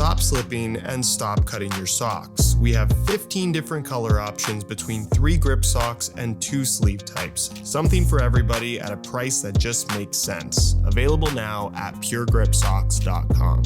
stop slipping and stop cutting your socks. We have 15 different color options between 3 grip socks and 2 sleeve types. Something for everybody at a price that just makes sense. Available now at puregripsocks.com.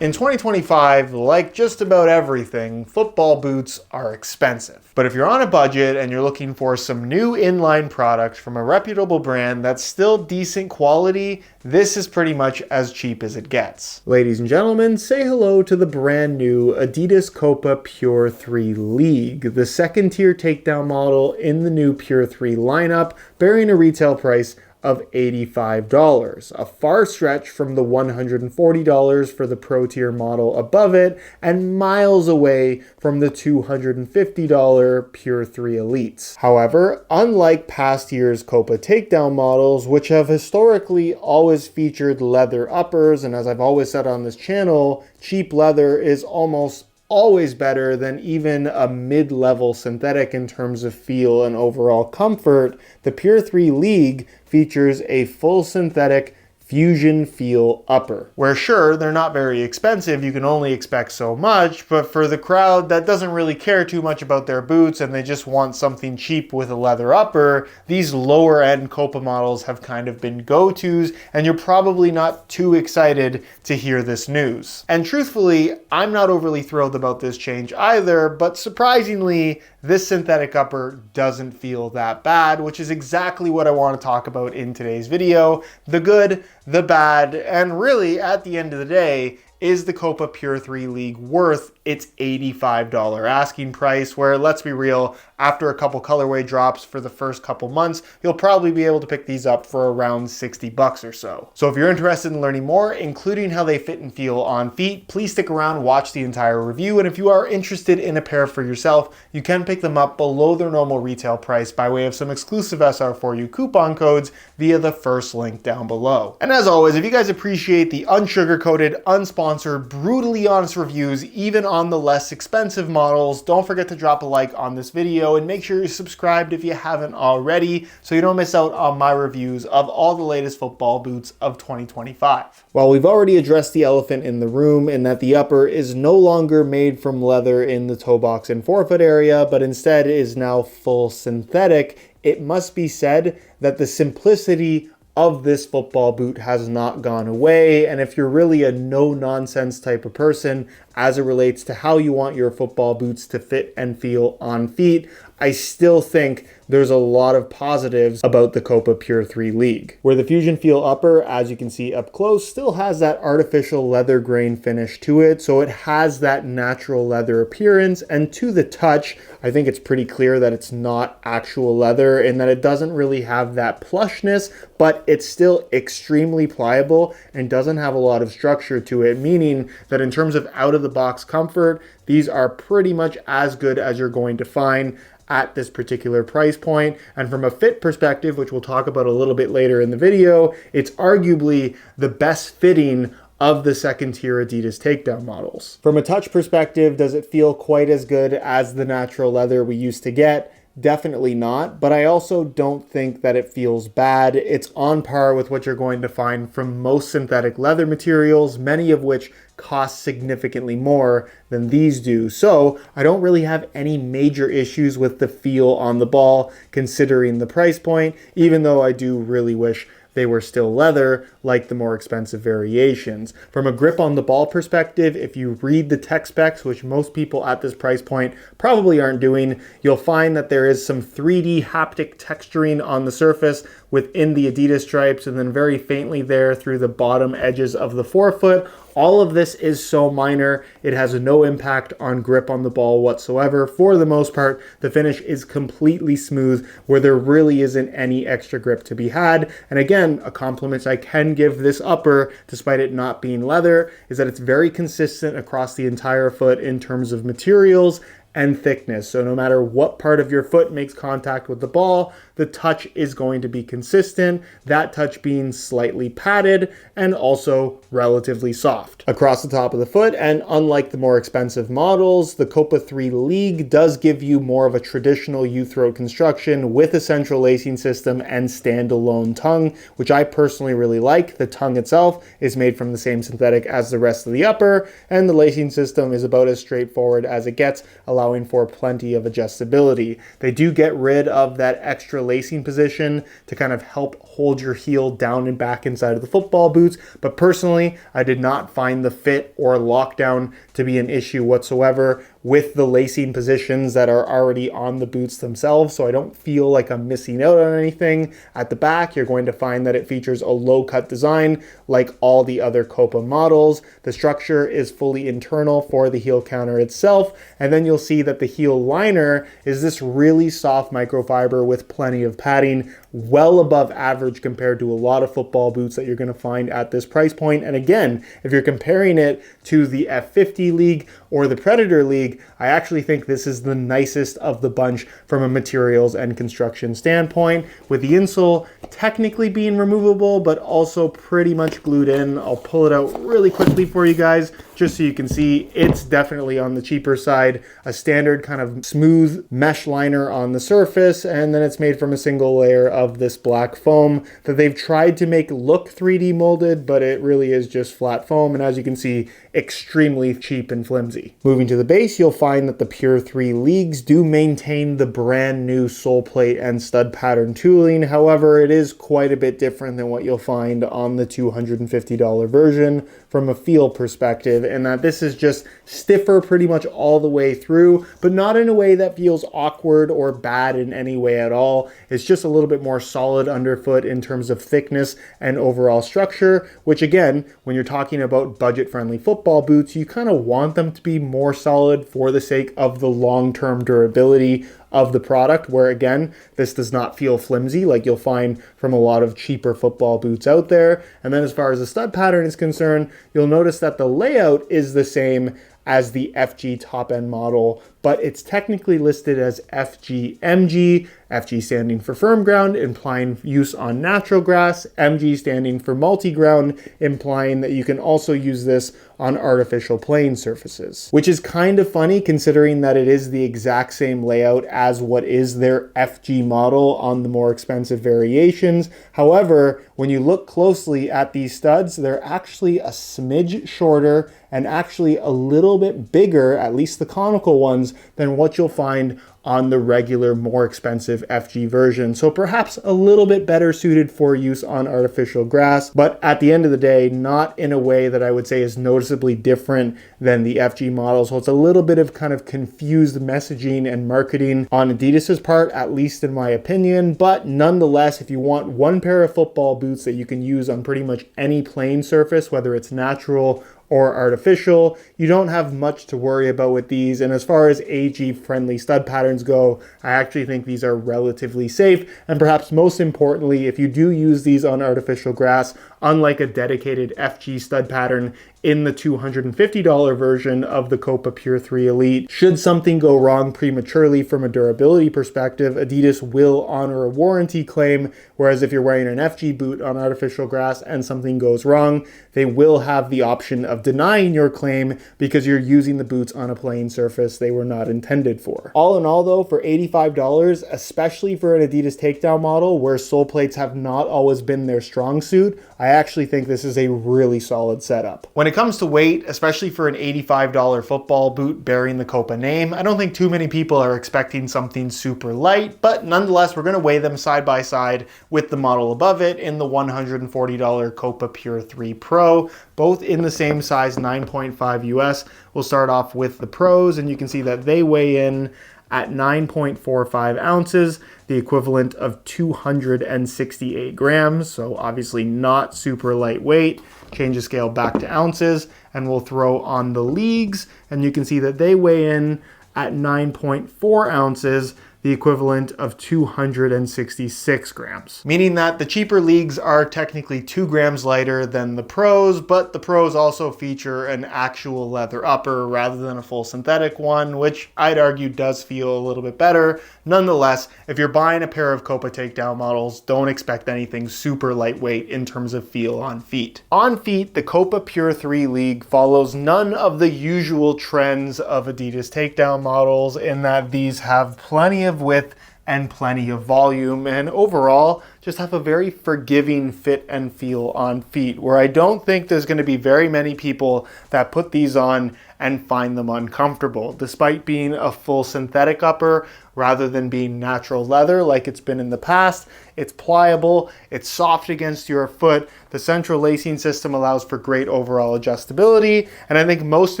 In 2025, like just about everything, football boots are expensive. But if you're on a budget and you're looking for some new inline products from a reputable brand that's still decent quality, this is pretty much as cheap as it gets. Ladies and gentlemen, say hello to the brand new Adidas Copa Pure 3 League, the second tier takedown model in the new Pure 3 lineup, bearing a retail price of $85, a far stretch from the $140 for the Pro tier model above it, and miles away from the $250 Pure 3 Elites. However, unlike past year's Copa takedown models, which have historically always featured leather uppers, and as I've always said on this channel, cheap leather is almost always better than even a mid-level synthetic in terms of feel and overall comfort, the Pure 3 League features a full synthetic fusion feel upper, where sure, they're not very expensive, you can only expect so much, but for the crowd that doesn't really care too much about their boots and they just want something cheap with a leather upper, these lower end Copa models have kind of been go-tos, and you're probably not too excited to hear this news. And truthfully, I'm not overly thrilled about this change either, but surprisingly, this synthetic upper doesn't feel that bad, which is exactly what I want to talk about in today's video. The good, the bad, and really, at the end of the day, is the Copa Pure 3 League worth its $85 asking price, where, let's be real, after a couple colorway drops for the first couple months, you'll probably be able to pick these up for around 60 bucks or so. So if you're interested in learning more, including how they fit and feel on feet, please stick around, watch the entire review, and if you are interested in a pair for yourself, you can pick them up below their normal retail price by way of some exclusive SR4U coupon codes via the first link down below. And as always, if you guys appreciate the unsugar-coated, unsponsored, brutally honest reviews, even on the less expensive models, don't forget to drop a like on this video and make sure you're subscribed if you haven't already so you don't miss out on my reviews of all the latest football boots of 2025. While we've already addressed the elephant in the room in that the upper is no longer made from leather in the toe box and forefoot area, but instead is now full synthetic, it must be said that the simplicity of this football boot has not gone away, and if you're really a no-nonsense type of person as it relates to how you want your football boots to fit and feel on feet, I still think there's a lot of positives about the Copa Pure 3 League. Where the Fusion Feel upper, as you can see up close, still has that artificial leather grain finish to it, so it has that natural leather appearance, and to the touch, I think it's pretty clear that it's not actual leather and that it doesn't really have that plushness, but it's still extremely pliable and doesn't have a lot of structure to it, meaning that in terms of out-of-the-box comfort, these are pretty much as good as you're going to find at this particular price point. And from a fit perspective, which we'll talk about a little bit later in the video, it's arguably the best fitting of the second tier Adidas takedown models. From a touch perspective, does it feel quite as good as the natural leather we used to get? Definitely not, but I also don't think that it feels bad. It's on par with what you're going to find from most synthetic leather materials, many of which cost significantly more than these do. So I don't really have any major issues with the feel on the ball considering the price point, even though I do really wish they were still leather like the more expensive variations. From a grip on the ball perspective, if you read the tech specs, which most people at this price point probably aren't doing, you'll find that there is some 3D haptic texturing on the surface within the Adidas stripes, and then very faintly there through the bottom edges of the forefoot. All of this is so minor, it has no impact on grip on the ball whatsoever. For the most part, the finish is completely smooth, where there really isn't any extra grip to be had. And again, a compliment I can give this upper, despite it not being leather, is that it's very consistent across the entire foot in terms of materials and thickness. So no matter what part of your foot makes contact with the ball, the touch is going to be consistent, that touch being slightly padded and also relatively soft across the top of the foot. And unlike the more expensive models, the Copa 3 League does give you more of a traditional U-throat construction with a central lacing system and standalone tongue, which I personally really like. The tongue itself is made from the same synthetic as the rest of the upper, and the lacing system is about as straightforward as it gets, allowing for plenty of adjustability. They do get rid of that extra lacing position to kind of help hold your heel down and back inside of the football boots, but personally, I did not find the fit or lockdown to be an issue whatsoever with the lacing positions that are already on the boots themselves, so I don't feel like I'm missing out on anything. At the back, you're going to find that it features a low-cut design like all the other Copa models. The structure is fully internal for the heel counter itself, and then you'll see that the heel liner is this really soft microfiber with plenty of padding, well above average compared to a lot of football boots that you're going to find at this price point. And again, if you're comparing it to the F50 League or the Predator League, I actually think this is the nicest of the bunch from a materials and construction standpoint, with the insole technically being removable, but also pretty much glued in. I'll pull it out really quickly for you guys, just so you can see it's definitely on the cheaper side. A standard kind of smooth mesh liner on the surface, and then it's made from a single layer of this black foam that they've tried to make look 3D molded, but it really is just flat foam, and as you can see, extremely cheap and flimsy. Moving to the base, you'll find that the Pure 3 Leagues do maintain the brand new Soleplate and stud pattern tooling. However, it is quite a bit different than what you'll find on the $250 version from a feel perspective, and that this is just stiffer pretty much all the way through, but not in a way that feels awkward or bad in any way at all. It's just a little bit more solid underfoot in terms of thickness and overall structure, which again, when you're talking about budget-friendly football boots, you kind of want them to be more solid for the sake of the long-term durability of the product, where again, this does not feel flimsy like you'll find from a lot of cheaper football boots out there. And then as far as the stud pattern is concerned, you'll notice that the layout is the same as the FG top end model, but it's technically listed as FGMG, FG standing for firm ground, implying use on natural grass, MG standing for multi-ground, implying that you can also use this on artificial playing surfaces, which is kind of funny considering that it is the exact same layout as what is their FG model on the more expensive variations. However, when you look closely at these studs, they're actually a smidge shorter and actually a little bit bigger, at least the conical ones, than what you'll find on the regular, more expensive FG version. So perhaps a little bit better suited for use on artificial grass, but at the end of the day, not in a way that I would say is noticeably different than the FG model. So it's a little bit of kind of confused messaging and marketing on Adidas's part, at least in my opinion. But nonetheless, if you want one pair of football boots that you can use on pretty much any playing surface, whether it's natural or artificial, you don't have much to worry about with these. And as far as AG friendly stud patterns go, I actually think these are relatively safe. And perhaps most importantly, if you do use these on artificial grass, unlike a dedicated FG stud pattern in the $250 version of the Copa Pure 3 Elite, should something go wrong prematurely from a durability perspective, Adidas will honor a warranty claim, whereas if you're wearing an FG boot on artificial grass and something goes wrong, they will have the option of denying your claim because you're using the boots on a playing surface they were not intended for. All in all though, for $85, especially for an Adidas takedown model where sole plates have not always been their strong suit, I actually think this is a really solid setup. When it comes to weight, especially for an $85 football boot bearing the Copa name, I don't think too many people are expecting something super light, but nonetheless, we're gonna weigh them side by side with the model above it in the $140 Copa Pure 3 Pro, both in the same size 9.5 US. We'll start off with the Pros, and you can see that they weigh in at 9.45 ounces, the equivalent of 268 grams. So obviously not super lightweight. Change the scale back to ounces, and we'll throw on the Leagues, and you can see that they weigh in at 9.4 ounces, the equivalent of 266 grams. Meaning that the cheaper leagues are technically 2 grams lighter than the pros, but the pros also feature an actual leather upper rather than a full synthetic one, which I'd argue does feel a little bit better. Nonetheless, if you're buying a pair of Copa takedown models, don't expect anything super lightweight in terms of feel on feet. On feet, the Copa Pure 3 League follows none of the usual trends of Adidas takedown models in that these have plenty of width and plenty of volume, and overall just have a very forgiving fit and feel on feet, where I don't think there's going to be very many people that put these on and find them uncomfortable, despite being a full synthetic upper rather than being natural leather like it's been in the past. It's pliable, it's soft against your foot, the central lacing system allows for great overall adjustability, and I think most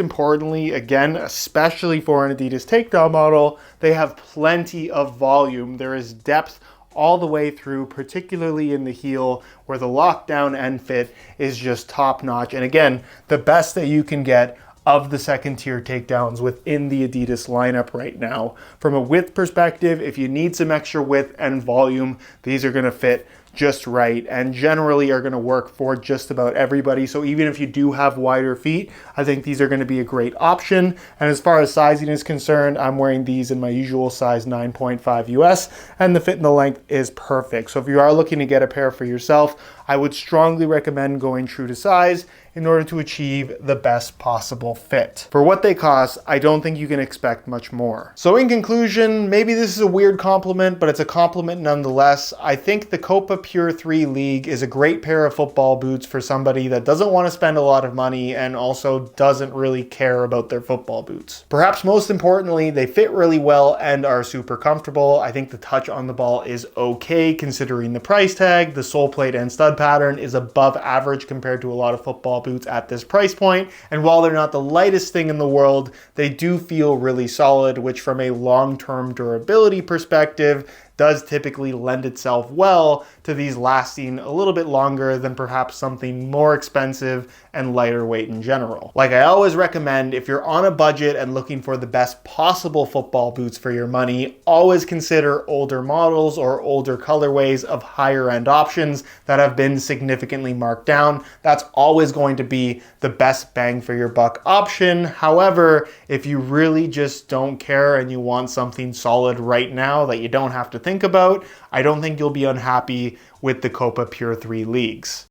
importantly, again, especially for an Adidas takedown model, they have plenty of volume. There is depth all the way through, particularly in the heel, where the lockdown end fit is just top notch. And again, the best that you can get of the second tier takedowns within the Adidas lineup right now. From a width perspective, if you need some extra width and volume, these are gonna fit just right and generally are going to work for just about everybody. So even if you do have wider feet, I think these are going to be a great option. And as far as sizing is concerned, I'm wearing these in my usual size 9.5 US, and the fit and the length is perfect. So if you are looking to get a pair for yourself, I would strongly recommend going true to size in order to achieve the best possible fit. For what they cost, I don't think you can expect much more. So in conclusion, maybe this is a weird compliment, but it's a compliment nonetheless. I think the Copa Pure 3 League is a great pair of football boots for somebody that doesn't want to spend a lot of money and also doesn't really care about their football boots. Perhaps most importantly, they fit really well and are super comfortable. I think the touch on the ball is okay considering the price tag. The sole plate and stud pattern is above average compared to a lot of football boots at this price point, and while they're not the lightest thing in the world, they do feel really solid, which from a long-term durability perspective does typically lend itself well to these lasting a little bit longer than perhaps something more expensive and lighter weight in general. Like I always recommend, if you're on a budget and looking for the best possible football boots for your money, always consider older models or older colorways of higher end options that have been significantly marked down. That's always going to be the best bang for your buck option. However, if you really just don't care and you want something solid right now that you don't have to think about, I don't think you'll be unhappy with the Copa Pure 3 Leagues.